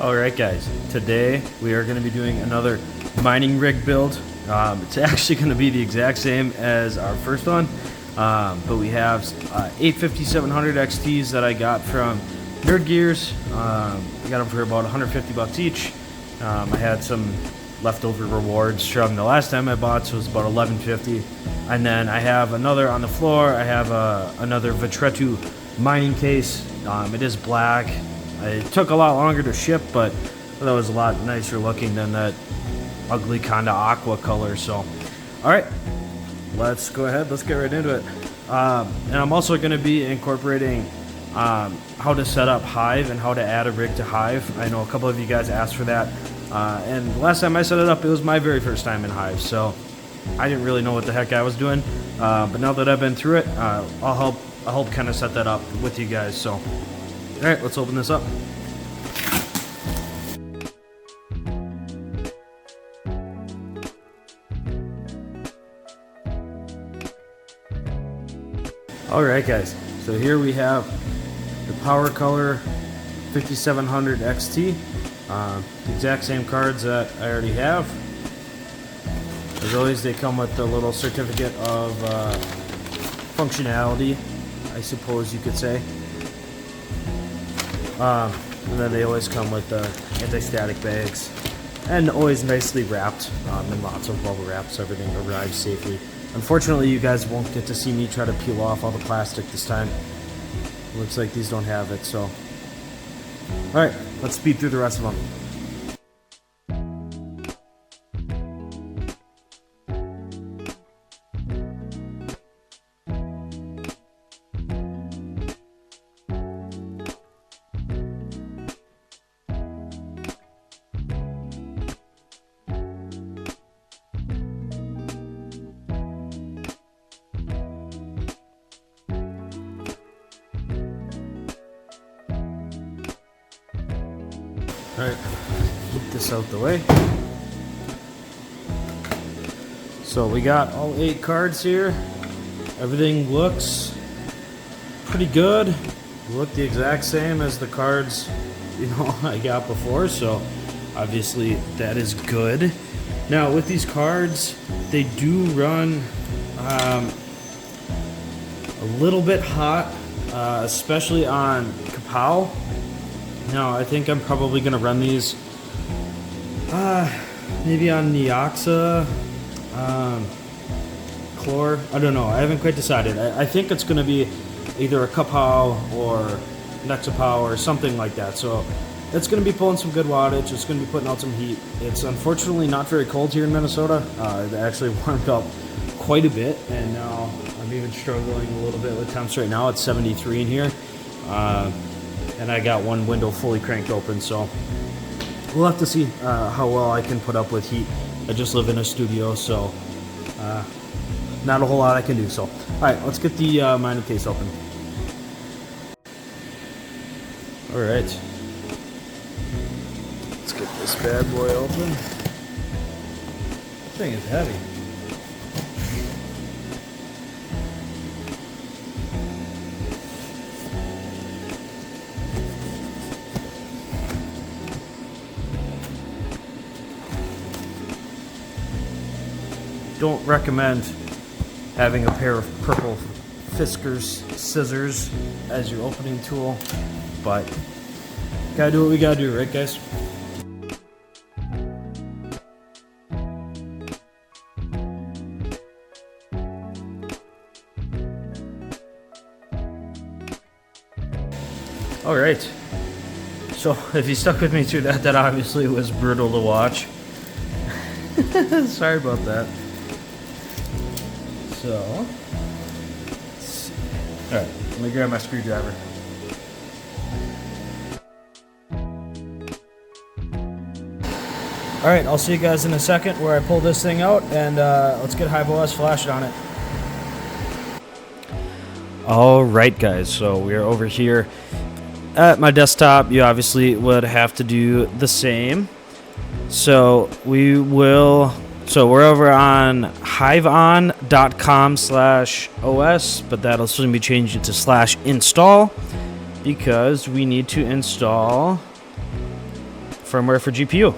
Alright guys, today we are going to be doing another mining rig build. It's actually going to be the exact same as our first one, but we have 8 5700 XTs that I got from Nerd Gears. I got them for about 150 bucks each. I had some leftover rewards from the last time I bought, so it was about 1150. And then I have another on the floor. I have another Vitretu mining case. It is black. It took a lot longer to ship, but that was a lot nicer looking than that ugly kind of aqua color. So, alright, let's go ahead. Let's get right into it. And I'm also going to be incorporating how to set up Hive and how to add a rig to Hive. I know a couple of you guys asked for that. And the last time I set it up, it was my very first time in Hive, so I didn't really know what the heck I was doing. But now that I've been through it, I'll help kind of set that up with you guys. So, all right, let's open this up. All right, guys. So here we have the Power Color 5700 XT. The exact same cards that I already have. As always, they come with a little certificate of functionality, I suppose you could say. And then they always come with anti-static bags, and always nicely wrapped in lots of bubble wrap, so everything arrives safely. Unfortunately, you guys won't get to see me try to peel off all the plastic this time. Looks like these don't have it, so. Alright, let's speed through the rest of them. Alright, get this out the way. So we got all 8 cards here. Everything looks pretty good. Look the exact same as the cards, I got before, so obviously that is good. Now with these cards, they do run a little bit hot, especially on Kapow. Now, I think I'm probably going to run these maybe on Neoxa, Chlor. I don't know. I haven't quite decided. I think it's going to be either a Kapow or Nexapow or something like that. So it's going to be pulling some good wattage. It's going to be putting out some heat. It's unfortunately not very cold here in Minnesota. It actually warmed up quite a bit, and now I'm even struggling a little bit with temps right now. It's 73 in here. And I got one window fully cranked open, so we'll have to see how well I can put up with heat. I just live in a studio, so not a whole lot I can do. So, all right, let's get the mining case open. All right, let's get this bad boy open. This thing is heavy. Don't recommend having a pair of purple Fiskars scissors as your opening tool, but gotta do what we gotta do, right guys? Alright, so if you stuck with me through that, that obviously was brutal to watch. Sorry about that. So, alright, let me grab my screwdriver. Alright, I'll see you guys in a second where I pull this thing out, and let's get HiveOS flashed on it. Alright guys, so we're over here at my desktop. You obviously would have to do the same. So we're over on hiveon.com/OS, but that'll soon be changed to /install because we need to install firmware for GPU.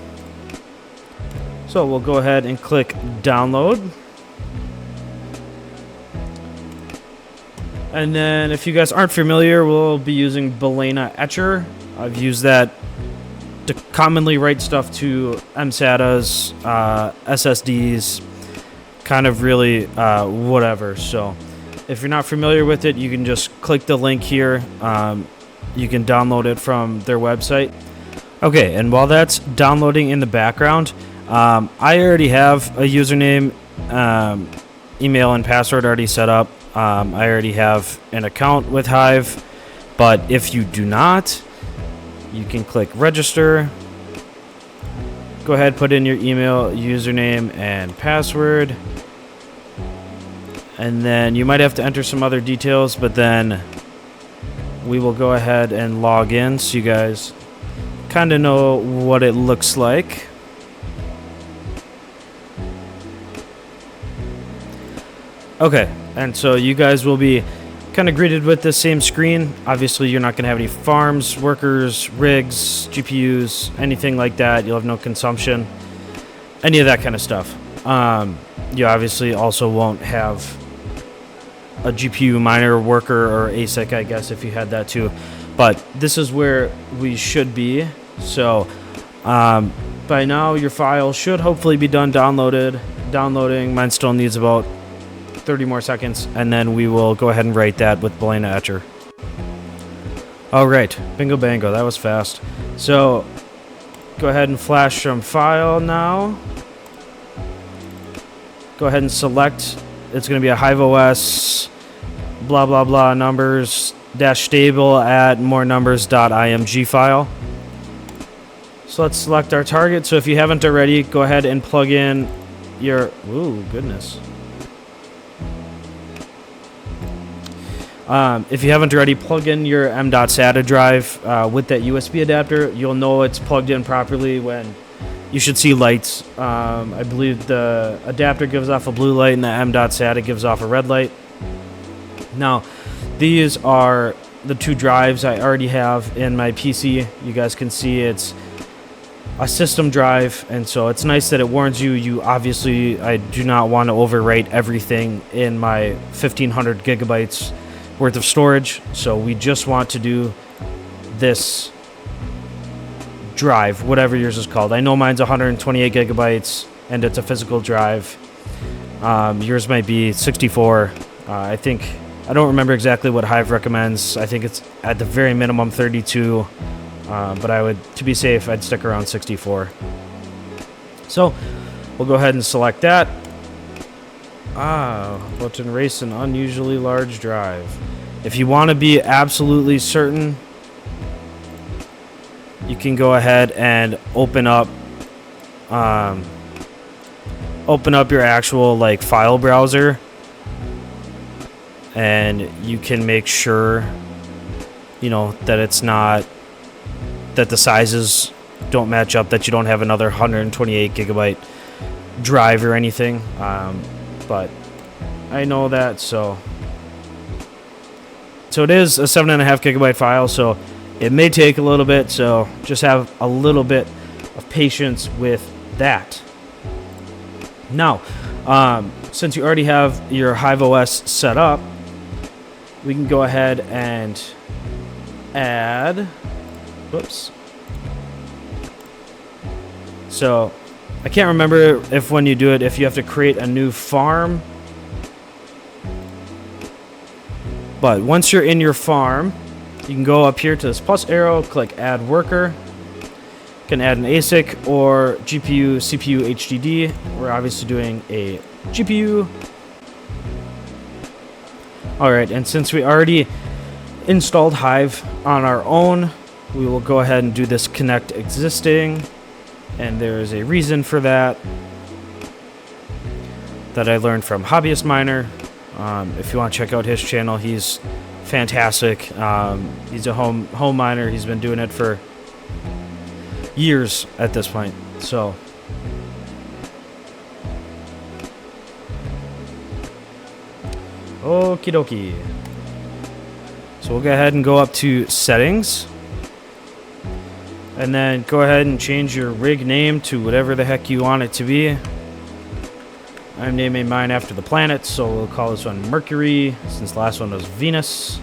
So we'll go ahead and click download. And then if you guys aren't familiar, we'll be using Balena Etcher. I've used that to commonly write stuff to MSATAs, SSDs, kind of really whatever. So if you're not familiar with it, you can just click the link here. You can download it from their website. Okay, and while that's downloading in the background, I already have a username, email, and password already set up. I already have an account with Hive, but if you do not, you can click register. Go ahead, put in your email, username, and password. And then you might have to enter some other details, but then we will go ahead and log in so you guys kind of know what it looks like. Okay, and so you guys will be kind of greeted with the same screen. Obviously, you're not going to have any farms, workers, rigs, GPUs, anything like that. You'll have no consumption, any of that kind of stuff. You obviously also won't have a GPU miner, worker, or ASIC, I guess, if you had that too. But this is where we should be. So by now, your file should hopefully be done downloading. Mine still needs about 30 more seconds, and then we will go ahead and write that with Balena Etcher. All right, bingo bango, that was fast. So go ahead and flash from file now. Go ahead and select. It's going to be a HiveOS blah blah blah numbers dash stable at more numbers.img file. So let's select our target. So if you haven't already, go ahead and plug in your goodness. If you haven't already, plug in your M.SATA drive with that USB adapter. You'll know it's plugged in properly when you should see lights. I believe the adapter gives off a blue light and the M.SATA gives off a red light. Now, these are the two drives I already have in my PC. You guys can see it's a system drive, and so it's nice that it warns you. Obviously, I do not want to overwrite everything in my 1500 gigabytes worth of storage, so we just want to do this drive, whatever yours is called. I know mine's 128 gigabytes and it's a physical drive. Yours might be 64. I don't remember exactly what Hive recommends. I think it's at the very minimum 32, but to be safe, I'd stick around 64. So we'll go ahead and select that. Let's erase an unusually large drive. If you want to be absolutely certain, you can go ahead and open up your actual file browser, and you can make sure that it's not, that the sizes don't match up, that you don't have another 128 gigabyte drive or anything. But I know that, so it is a 7.5 gigabyte file, so it may take a little bit, so just have a little bit of patience with that. Now, since you already have your HiveOS set up, we can go ahead and add, so I can't remember if when you do it, if you have to create a new farm. But once you're in your farm, you can go up here to this plus arrow, click add worker. You can add an ASIC or GPU, CPU, HDD. We're obviously doing a GPU. All right, and since we already installed Hive on our own, we will go ahead and do this connect existing. And there is a reason for that I learned from Hobbyist Miner. If you want to check out his channel, he's fantastic. He's a home miner. He's been doing it for years at this point. So okie dokie. So we'll go ahead and go up to settings. And then go ahead and change your rig name to whatever the heck you want it to be. I'm naming mine after the planets, so we'll call this one Mercury, since the last one was Venus.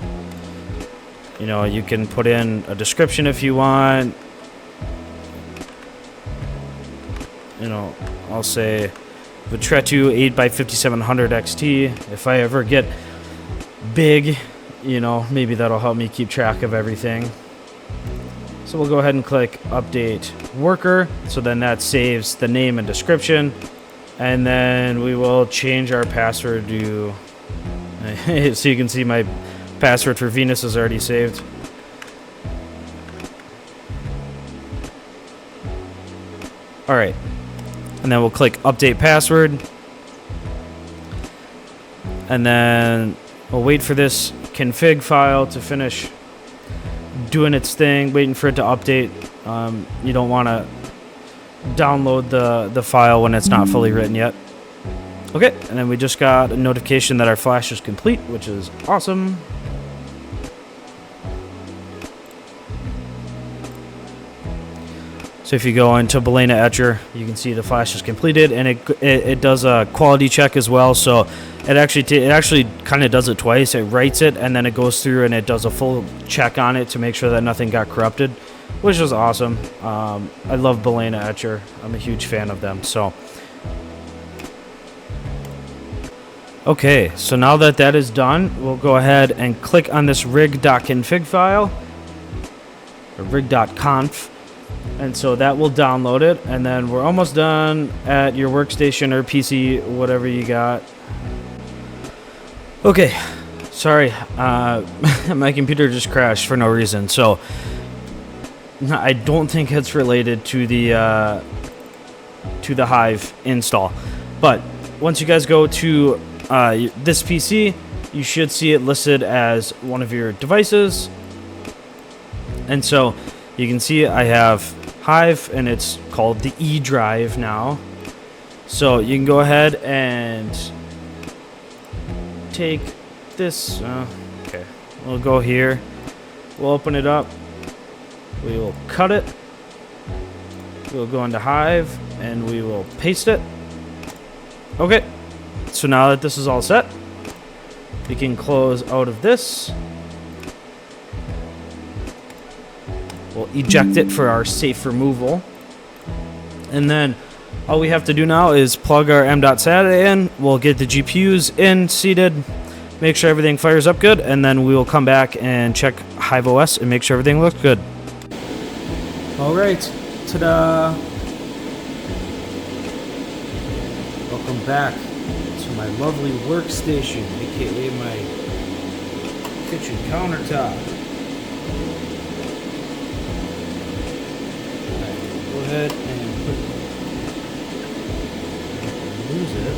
You know, you can put in a description if you want. You know, I'll say Vitretu 8x5700 XT. If I ever get big, you know, maybe that'll help me keep track of everything. So we'll go ahead and click Update Worker. So then that saves the name and description. And then we will change our password to... so you can see my password for Venus is already saved. Alright. And then we'll click Update Password. And then we'll wait for this config file to finish doing its thing, waiting for it to update. You don't want to download the file when it's not fully written yet. Okay, and then we just got a notification that our flash is complete, which is awesome. So if you go into Balena Etcher, you can see the flash is completed, and it does a quality check as well. So it actually kind of does it twice. It writes it, and then it goes through and it does a full check on it to make sure that nothing got corrupted, which is awesome. I love Balena Etcher. I'm a huge fan of them. So okay, so now that that is done, we'll go ahead and click on this rig.config file, or rig.conf. And so that will download it, and then we're almost done at your workstation or PC, whatever you got. Okay, sorry, my computer just crashed for no reason. So I don't think it's related to the Hive install. But once you guys go to this PC, you should see it listed as one of your devices. And so you can see I have Hive, and it's called the E drive now. So you can go ahead and take this. Okay, we'll go here. We'll open it up. We will cut it. We'll go into Hive, and we will paste it. Okay, so now that this is all set, we can close out of this. We'll eject it for our safe removal. And then all we have to do now is plug our M.SATA in. We'll get the GPUs in, seated, make sure everything fires up good, and then we will come back and check HiveOS and make sure everything looks good. All right, ta-da! Welcome back to my lovely workstation, aka my kitchen countertop. Go ahead and lose it.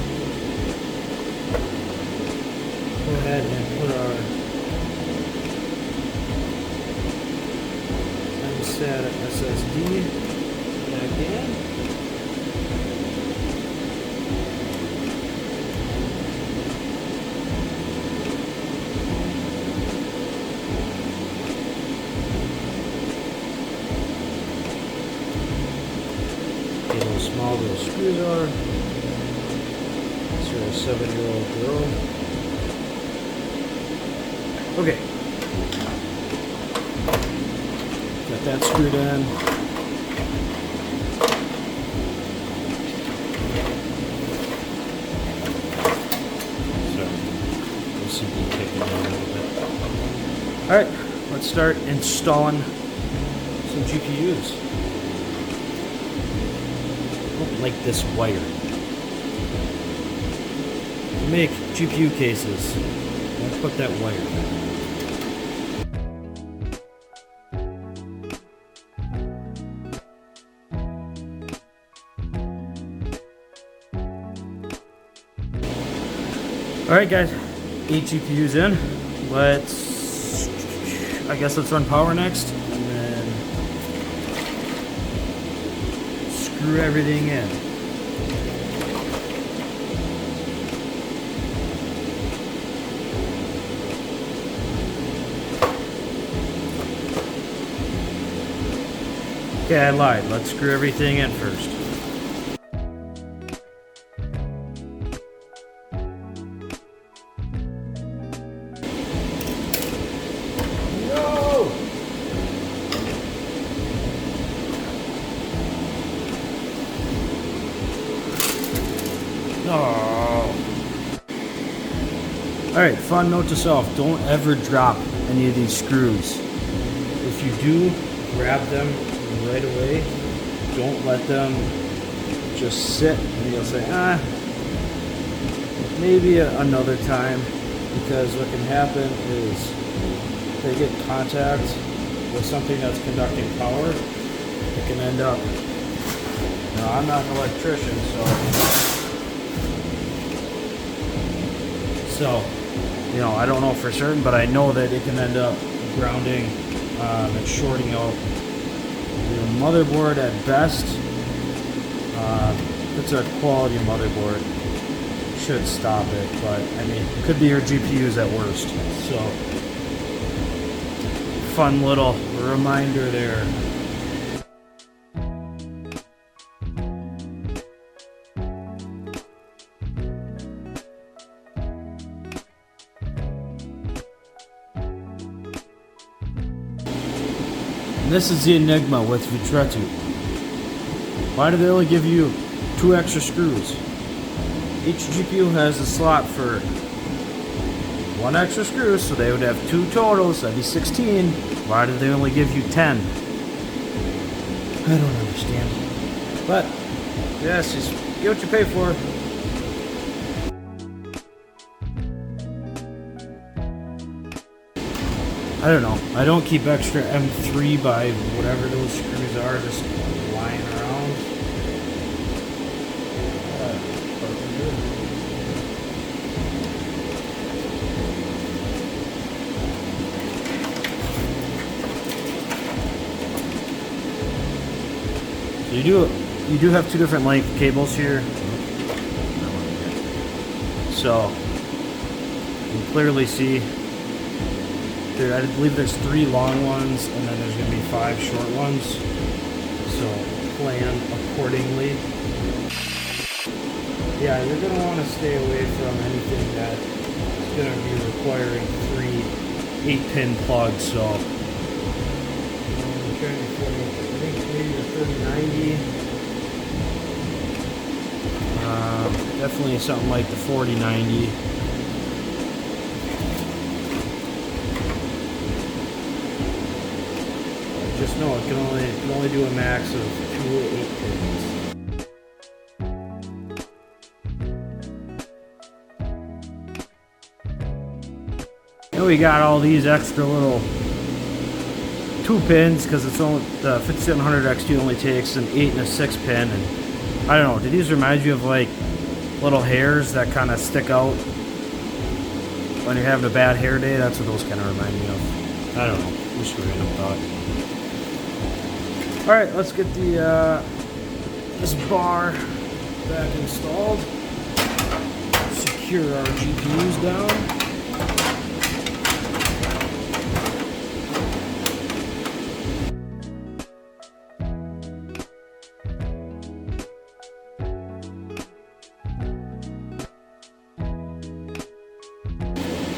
Go ahead and put our M.SATA SSD back in. How small those screws are. This is a 7-year-old girl. Okay. Got that screwed in. So we'll simply take it down a little bit. Alright, let's start installing some GPUs. Like this wire. To make GPU cases, I'll put that wire in. Alright guys, 8 GPUs in. I guess let's run power next. Screw everything in. Okay, I lied. Let's screw everything in first. Oh. Alright, fun note to self, don't ever drop any of these screws. If you do, grab them right away. Don't let them just sit and you'll say, maybe another time. Because what can happen is they get contact with something that's conducting power. It can end up, now I'm not an electrician, so you know, I don't know for certain, but I know that it can end up grounding and shorting out the motherboard at best. If it's a quality motherboard, should stop it, but I mean, it could be your GPUs at worst. So, fun little reminder there. And this is the enigma with Vitretu. Why do they only give you 2 extra screws? Each GPU has a slot for 1 extra screw, so they would have 2 totals, that'd be 16. Why do they only give you 10? I don't understand. But, yes, just get what you pay for. I don't know. I don't keep extra M3 by whatever those screws are just lying around. So you do have 2 different length cables here. So you can clearly see. I believe there's 3 long ones, and then there's going to be 5 short ones. So plan accordingly. Yeah, you're going to want to stay away from anything that is going to be requiring 3 8-pin plugs. So I'm trying to I think maybe the 3090. Definitely something like the 4090. Just know it can only do a max of 2 8-pins. And we got all these extra little 2 pins because it's only the 5700 XT only takes an 8 and a 6 pin. And I don't know. Do these remind you of like little hairs that kind of stick out when you're having a bad hair day? That's what those kind of remind me of. I don't know. Just a random thought. Alright, let's get the this bar back installed. Secure our GPUs down.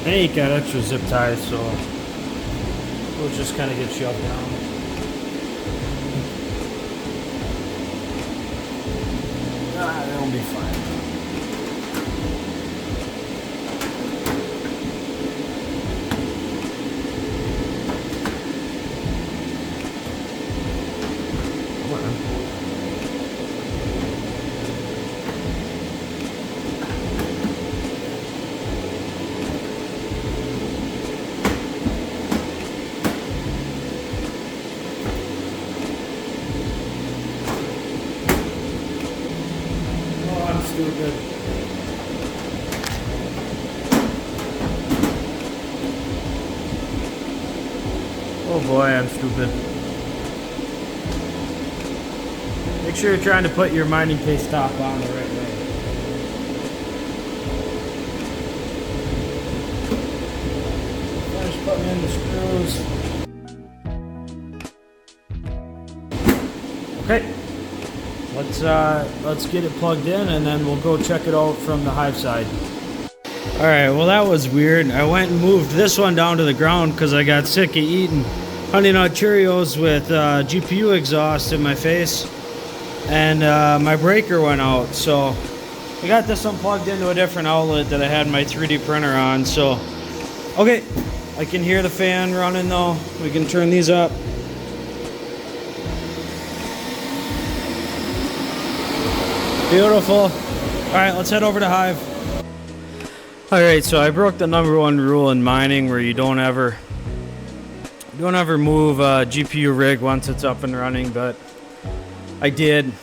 They ain't got extra zip ties, so we'll just kind of get shoved down. That'll be fine. Come on. Stupid. Oh boy, I'm stupid. Make sure you're trying to put your mining case top on the right way. Finish putting in the screws. Okay, let's get it plugged in, and then we'll go check it out from the Hive side. All right, well that was weird. I went and moved this one down to the ground because I got sick of eating Honey Nut Cheerios with GPU exhaust in my face, and my breaker went out. So I got this one plugged into a different outlet that I had my 3D printer on. So, okay, I can hear the fan running though. We can turn these up. Beautiful. All right, let's head over to Hive. All right, so I broke the #1 rule in mining, where you don't ever move a GPU rig once it's up and running, but I did.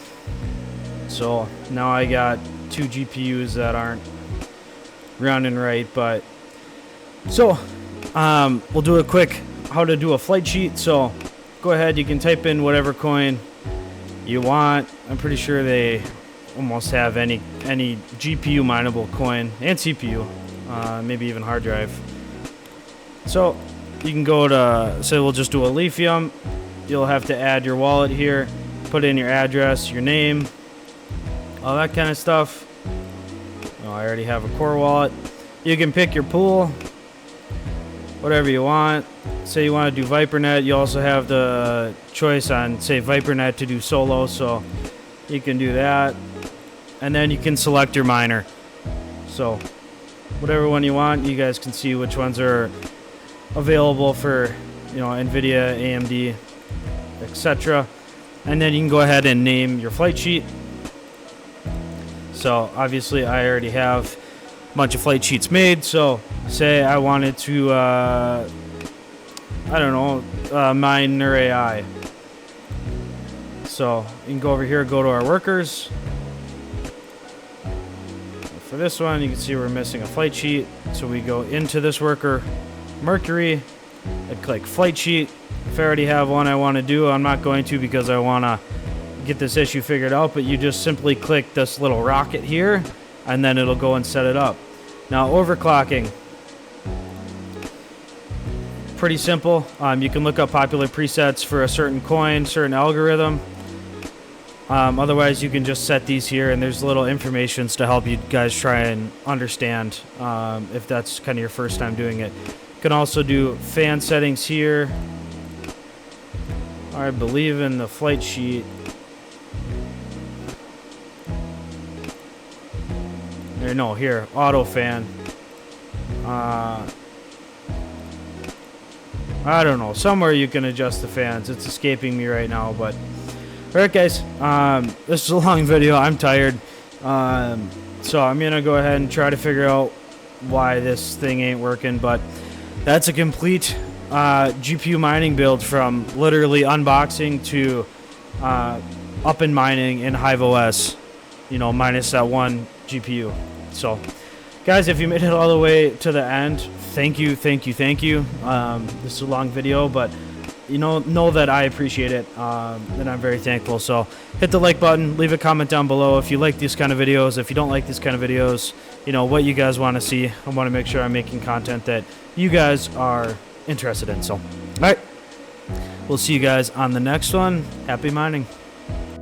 So now I got 2 GPUs that aren't running right, but so we'll do a quick how to do a flight sheet. So go ahead, you can type in whatever coin you want. I'm pretty sure they almost have any GPU mineable coin and CPU, maybe even hard drive. So you can go to, say we'll just do a lithium. You'll have to add your wallet here, put in your address, your name, all that kind of stuff. Oh, I already have a core wallet. You can pick your pool, whatever you want. Say you want to do ViperNet, you also have the choice on, say, ViperNet to do solo, so you can do that. And then you can select your miner. So whatever one you want, you guys can see which ones are available for, you know, NVIDIA, AMD, etc. And then you can go ahead and name your flight sheet. So obviously I already have a bunch of flight sheets made. So say I wanted to, I don't know, miner AI. So you can go over here, go to our workers. For this one, you can see we're missing a flight sheet. So we go into this worker, Mercury, I click flight sheet. If I already have one I want to do, I'm not going to because I want to get this issue figured out, but you just simply click this little rocket here, and then it'll go and set it up. Now, overclocking. Pretty simple. You can look up popular presets for a certain coin, certain algorithm. Otherwise, you can just set these here, and there's little informations to help you guys try and understand if that's kind of your first time doing it. You can also do fan settings here. I believe in the flight sheet. No, here, auto fan. I don't know. Somewhere you can adjust the fans. It's escaping me right now, but alright guys, this is a long video. I'm tired, so I'm gonna go ahead and try to figure out why this thing ain't working. But that's a complete GPU mining build, from literally unboxing to up and mining in HiveOS, you know, minus that one GPU. So guys, if you made it all the way to the end, thank you. This is a long video, but you know that I appreciate it, and I'm very thankful. So hit the like button, leave a comment down below if you like these kind of videos. If you don't like these kind of videos, you know what you guys want to see. I want to make sure I'm making content that you guys are interested in. So all right, we'll see you guys on the next one. Happy mining.